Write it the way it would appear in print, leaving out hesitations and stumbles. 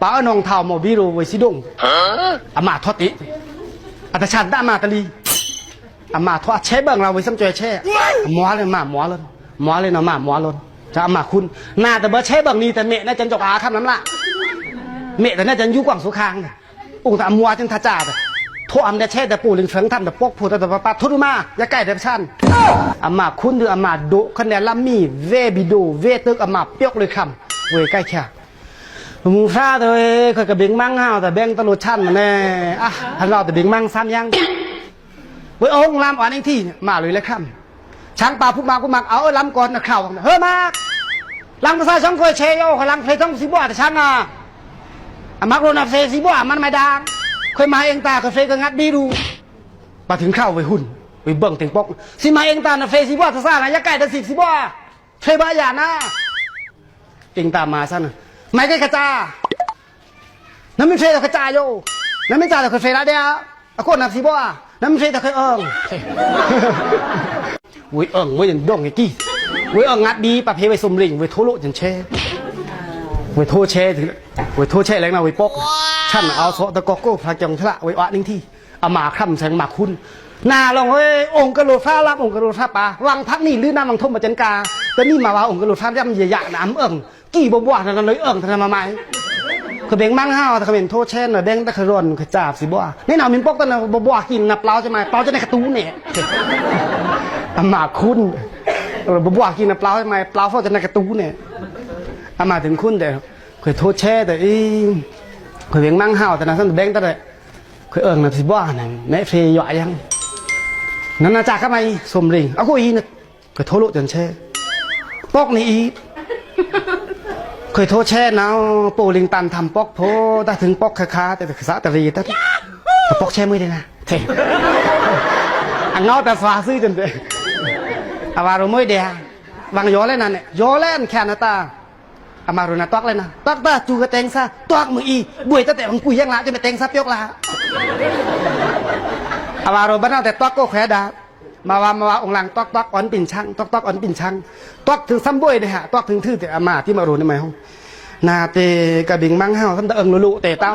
ป่าน้องเท่าหมอวิโรไวซิดงอามาทอติอัตชันได้มาตะลีอามาทอเช่เบิ่งเราไว้ซ้ำจอยเช่หมอเลยมาหมอเลยนะมาหมอเลยจะอามาคุณน่าแต่เบอร์เช่เบิ่งนี่แต่เมะน่าจะจกอาคำนั้นละเมะแต่น่าจะยุกว่างสุขางเนี่ยองค์แต่มัวจังท่าจ่าทั่วอำนาจเช่แต่ปู่ลิงเฟิงทำแต่ปกผู้แต่ปะทุนมาอย่าใกล้เดบชันอามาคุณหรืออามาดุคะแนนละมีเวบิโดเวตึกอามาเปียกเลยคำเว้ยใกล้แค่มูฟาตัวเคยกับเบงมั่งห้าวแต่เบงตลอดชั้นแน่อ่ะท่านเราแต่เบงมั่งซ้ำยังเว้ยองค์ลำอ่อนเองที่มาเลยเลยครับช้างป่าผู้มากูมักเอาลำก่อนนะข่าวเฮ้ยมาลำภาษาช่องเคยเชยโอขลังเพลงช่องสีบัวแต่ช้างอ่ะมักโรนับเซสีบัวมันไม่ดังเคยมาเองตาเคยเฟก็งัดดีดูมาถึงเข้าไปหุ่นไปเบิ่งถึงปกสิมาเองตาเฟสีบัวท่าซ่านะยักไก่เดสิสีบัวเฟบ้าอย่านะเองตามมาซะนะไม่ใช่กระจาน้ำมันเฟแต่กระจาโยน้ำมันจ่าแต่เคยเฟละเดียวอะโคตรนับสีบัวน้ำมันเฟแต่เคยวุ้ยวุ้ยยังดงไอ้กี้วุ้ยงัดดีปะเพไปสมริงวุ้ยโทโลจนเช่วุ้ยโทเช่ถึงวุ้ยโทเช่แล้วนะวุ้ยปกฉันเอาโซตะกอกโก้พระจังทละวุ้ยอ่ะนิ่งที่เอามาคำแสงมาคุณนาลองเอ้ยองค์กระโดดฟ้ารับองค์กระโดดฟ้าป่าวังพักนี่ลื่นน้ำวังทมมาจันกาแต่นี่มาว่าองค์กระโดดฟ้าย่ำใหญ่ๆน้ำกี่บ่บ่นั่นเลยทำมาไหมคือเบ่งมั่งห้าวแต่เขาเป็นโทเช่นเบ่งตะขรอนขจับสิบ่นี่นามินปกตอนบ่กินนับเปล่าใช่ไหมเปล่าจะในกระตูเนี่ยอามาคุณบ่กินนับเปล่าใช่ไหมเปล่าเพราะจะในกระตูเนี่ยอามาถึงคุณแต่เคยโทเช่แต่เคยเบ่งมั่งห้าวแต่นั้นเบ่งแต่เลยเคยนับสิบ่นั่นแม่เฟยหย่อยังนั่นน่าจะเข้ามาสมริงเอากูนึกเคยโทโลจนเช่ปกนี่เคยโทษแช่นะปูลิงตันทำปอกโพแต่ถึงปอกค้าแต่สะตรีแต่ปอกแช่ไม่ได้นะเท่อันนอแต่ฟ้าซื้อจนเลยอาวารุไม่เดียวางย้อเล่นนั่นเนี่ยย้อเล่นแค่นาตาอามารุนะตอกเลยนะตอกตาจูกระเตงซะตอกมืออีบุยตั้งแต่ของปุยยังละจนไปเตงซะเปียกละอาวารุบ้านแต่ตอกก็แขดามาว่าองค์หลังตอกอ่อนปิ่นช่างตอกอ่อนปิ่นช่างตอกถึงซ้ำบุยเลยฮะตอกถึงทื่อแต่อามาที่มารุในไหมห้องนาเตกระบิงมั่งห้าวท่านตะเอิงลุลุเตเต้า